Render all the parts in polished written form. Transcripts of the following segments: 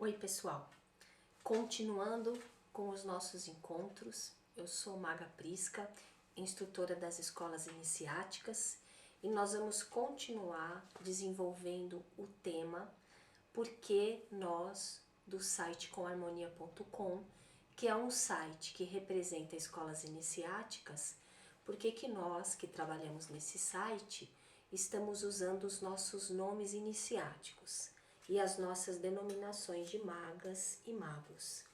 Oi pessoal, continuando com os nossos encontros, eu sou Maga Prisca, instrutora das escolas iniciáticas, e nós vamos continuar desenvolvendo o tema Por que nós, do site comharmonia.com, que é um site que representa escolas iniciáticas, por que nós que trabalhamos nesse site estamos usando os nossos nomes iniciáticos e as nossas denominações de magas e magos.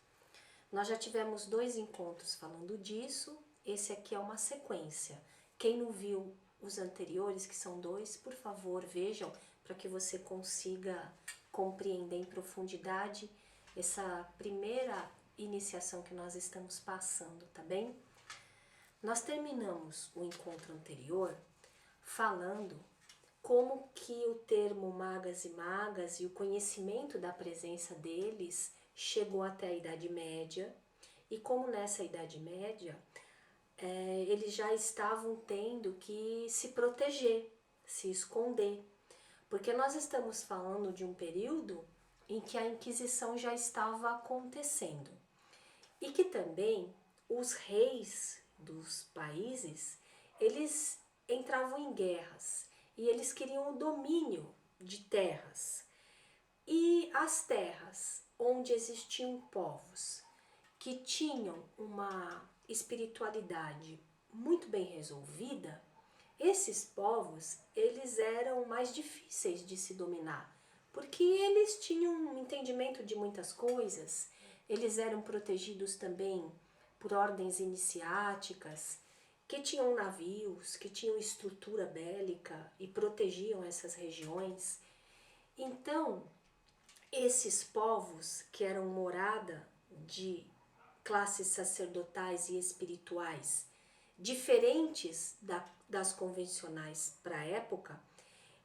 Nós já tivemos 2 encontros falando disso, esse aqui é uma sequência. Quem não viu os anteriores, que são 2, por favor vejam, para que você consiga compreender em profundidade essa primeira iniciação que nós estamos passando, tá bem? Nós terminamos o encontro anterior falando como que o termo magas e magas e o conhecimento da presença deles chegou até a Idade Média, e como nessa Idade Média eles já estavam tendo que se proteger, se esconder, porque nós estamos falando de um período em que a Inquisição já estava acontecendo e que também os reis dos países, eles entravam em guerras e eles queriam o domínio de terras. E as terras onde existiam povos que tinham uma espiritualidade muito bem resolvida, esses povos, eles eram mais difíceis de se dominar, porque eles tinham um entendimento de muitas coisas, eles eram protegidos também por ordens iniciáticas, que tinham navios, que tinham estrutura bélica e protegiam essas regiões. Então, esses povos que eram morada de classes sacerdotais e espirituais diferentes das convencionais para a época,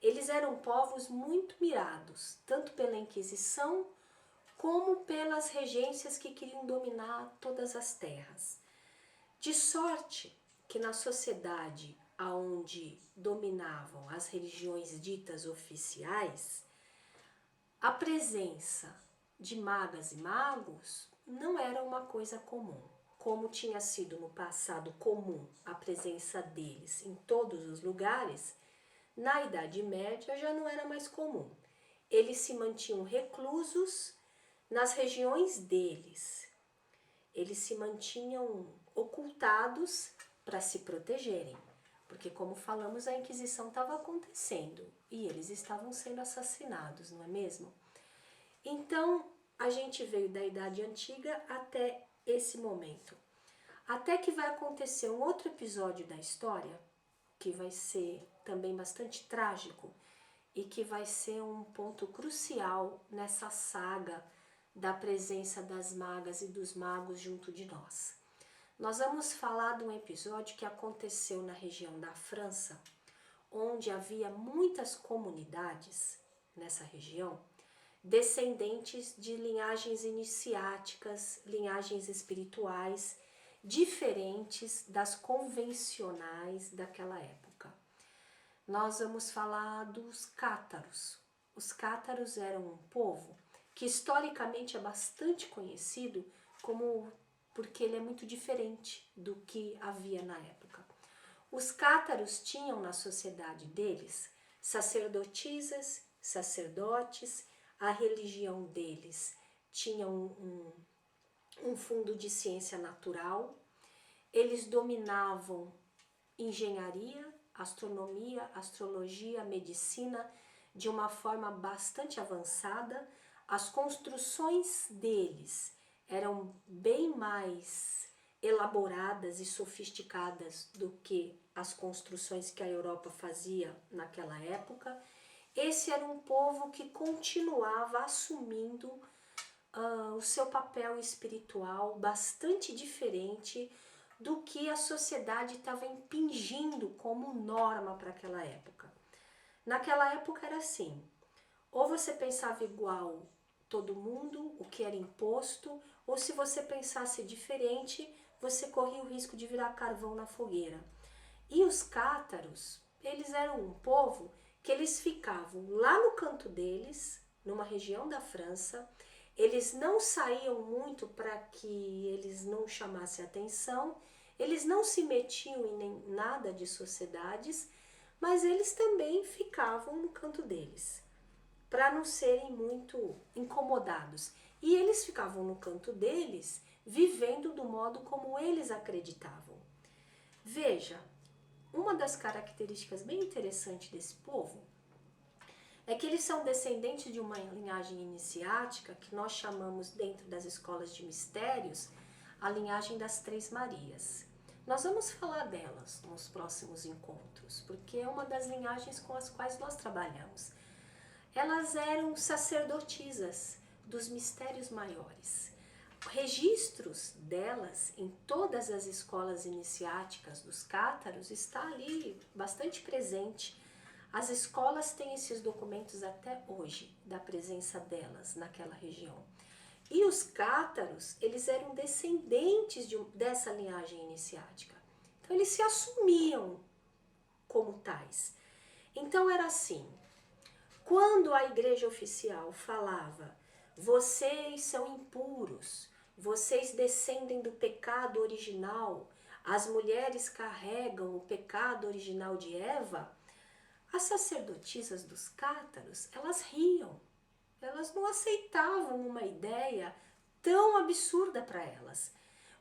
eles eram povos muito mirados, tanto pela Inquisição como pelas regências que queriam dominar todas as terras. De sorte que na sociedade onde dominavam as religiões ditas oficiais, a presença de magas e magos não era uma coisa comum. Como tinha sido no passado comum a presença deles em todos os lugares, na Idade Média já não era mais comum. Eles se mantinham reclusos nas regiões deles. Eles se mantinham ocultados para se protegerem, porque, como falamos, a Inquisição estava acontecendo e eles estavam sendo assassinados, não é mesmo? Então, a gente veio da Idade Antiga até esse momento. Até que vai acontecer um outro episódio da história, que vai ser também bastante trágico e que vai ser um ponto crucial nessa saga da presença das magas e dos magos junto de nós. Nós vamos falar de um episódio que aconteceu na região da França, onde havia muitas comunidades nessa região, descendentes de linhagens iniciáticas, linhagens espirituais, diferentes das convencionais daquela época. Nós vamos falar dos cátaros. Os cátaros eram um povo que historicamente é bastante conhecido porque ele é muito diferente do que havia na época. Os cátaros tinham na sociedade deles sacerdotisas, sacerdotes, a religião deles tinha um fundo de ciência natural, eles dominavam engenharia, astronomia, astrologia, medicina de uma forma bastante avançada. As construções deles eram bem mais elaboradas e sofisticadas do que as construções que a Europa fazia naquela época. Esse era um povo que continuava assumindo o seu papel espiritual bastante diferente do que a sociedade estava impingindo como norma para aquela época. Naquela época era assim, ou você pensava igual todo mundo, o que era imposto, ou se você pensasse diferente, você corria o risco de virar carvão na fogueira. E os cátaros, eles eram um povo que eles ficavam lá no canto deles, numa região da França, Eles não saíam muito para que eles não chamassem atenção, eles não se metiam em nada de sociedades, mas eles também ficavam no canto deles, para não serem muito incomodados. E eles ficavam no canto deles, vivendo do modo como eles acreditavam. Veja, uma das características bem interessantes desse povo é que eles são descendentes de uma linhagem iniciática que nós chamamos dentro das escolas de mistérios a linhagem das Três Marias. Nós vamos falar delas nos próximos encontros, porque é uma das linhagens com as quais nós trabalhamos. Elas eram sacerdotisas dos mistérios maiores. Registros delas em todas as escolas iniciáticas dos cátaros está ali bastante presente. As escolas têm esses documentos até hoje, da presença delas naquela região. E os cátaros, eles eram descendentes dessa linhagem iniciática. Então, eles se assumiam como tais. Então, era assim, quando a igreja oficial falava, vocês são impuros, vocês descendem do pecado original, as mulheres carregam o pecado original de Eva, as sacerdotisas dos cátaros, elas riam, elas não aceitavam uma ideia tão absurda para elas,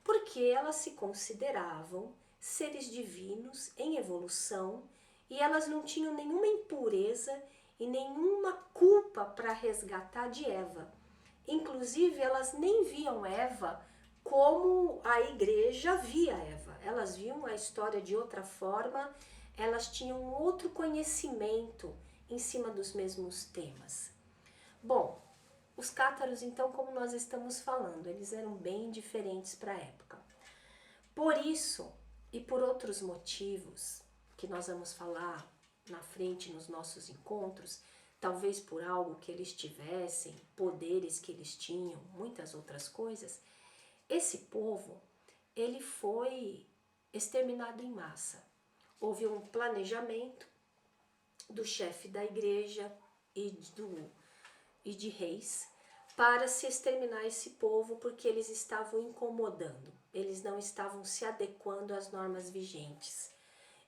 porque elas se consideravam seres divinos em evolução e elas não tinham nenhuma impureza e nenhuma culpa para resgatar de Eva. Inclusive, elas nem viam Eva como a igreja via Eva, elas viam a história de outra forma. Elas tinham outro conhecimento em cima dos mesmos temas. Bom, os cátaros, então, como nós estamos falando, eles eram bem diferentes para a época. Por isso, e por outros motivos, que nós vamos falar na frente nos nossos encontros, talvez por algo que eles tivessem, poderes que eles tinham, muitas outras coisas, esse povo, ele foi exterminado em massa. Houve um planejamento do chefe da igreja e de reis para se exterminar esse povo porque eles estavam incomodando, eles não estavam se adequando às normas vigentes.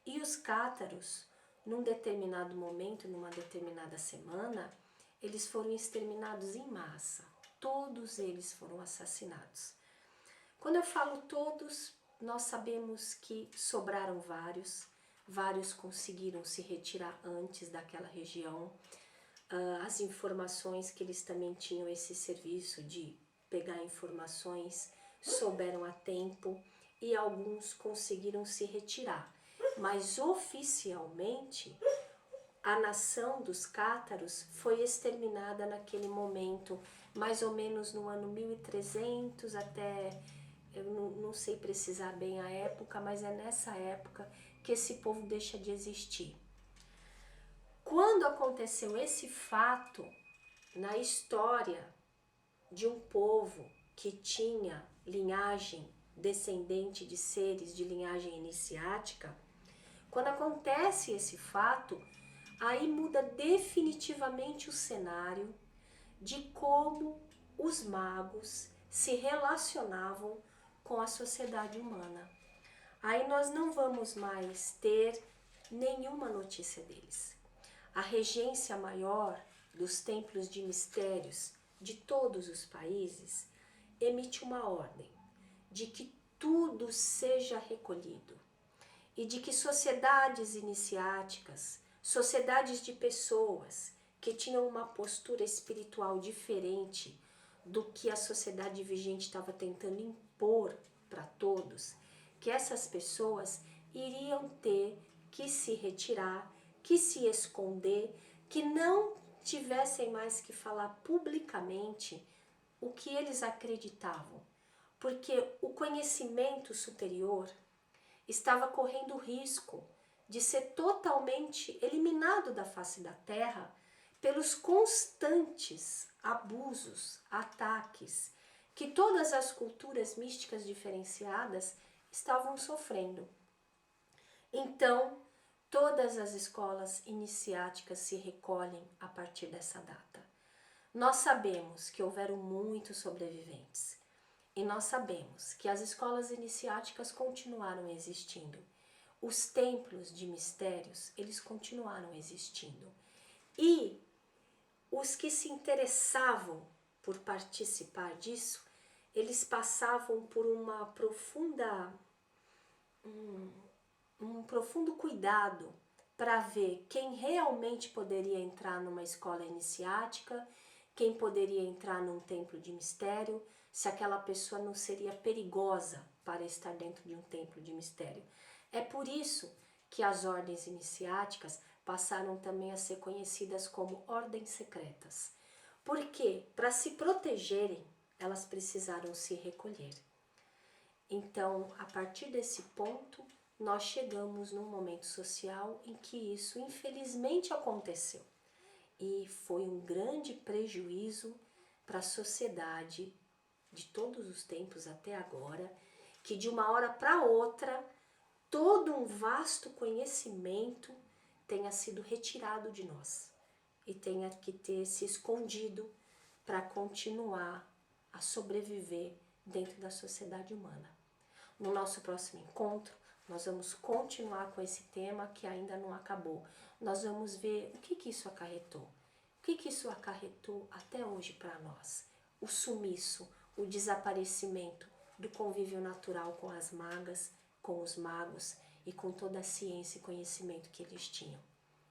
E os cátaros, num determinado momento, numa determinada semana, eles foram exterminados em massa, todos eles foram assassinados. Quando eu falo todos, nós sabemos que sobraram vários conseguiram se retirar antes daquela região. As informações que eles também tinham esse serviço de pegar informações, souberam a tempo e alguns conseguiram se retirar. Mas oficialmente a nação dos cátaros foi exterminada naquele momento, mais ou menos no ano 1300 até, eu não sei precisar bem a época, mas é nessa época que esse povo deixa de existir. Quando aconteceu esse fato na história de um povo que tinha linhagem descendente de seres de linhagem iniciática, quando acontece esse fato, aí muda definitivamente o cenário de como os magos se relacionavam com a sociedade humana. Aí nós não vamos mais ter nenhuma notícia deles. A regência maior dos templos de mistérios de todos os países emite uma ordem de que tudo seja recolhido e de que sociedades iniciáticas, sociedades de pessoas que tinham uma postura espiritual diferente do que a sociedade vigente estava tentando impor para todos, que essas pessoas iriam ter que se retirar, que se esconder, que não tivessem mais que falar publicamente o que eles acreditavam, porque o conhecimento superior estava correndo risco de ser totalmente eliminado da face da Terra pelos constantes abusos, ataques que todas as culturas místicas diferenciadas estavam sofrendo. Então, todas as escolas iniciáticas se recolhem a partir dessa data. Nós sabemos que houveram muitos sobreviventes e nós sabemos que as escolas iniciáticas continuaram existindo. Os templos de mistérios, eles continuaram existindo. E os que se interessavam por participar disso, eles passavam por uma um profundo cuidado para ver quem realmente poderia entrar numa escola iniciática, quem poderia entrar num templo de mistério, se aquela pessoa não seria perigosa para estar dentro de um templo de mistério. É por isso que as ordens iniciáticas passaram também a ser conhecidas como ordens secretas. Porque, para se protegerem, elas precisaram se recolher. Então, a partir desse ponto, nós chegamos num momento social em que isso infelizmente aconteceu. E foi um grande prejuízo para a sociedade de todos os tempos até agora, que de uma hora para outra, todo um vasto conhecimento tenha sido retirado de nós e tenha que ter se escondido para continuar a sobreviver dentro da sociedade humana. No nosso próximo encontro, nós vamos continuar com esse tema que ainda não acabou. Nós vamos ver o que isso acarretou. O que isso acarretou até hoje para nós. O sumiço, o desaparecimento do convívio natural com as magas, com os magos e com toda a ciência e conhecimento que eles tinham.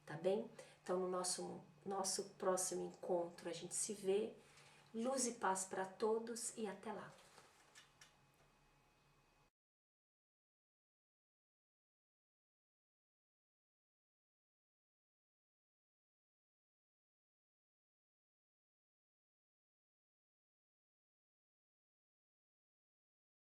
Tá bem? Então, no nosso próximo encontro, a gente se vê. Luz e paz para todos e até lá.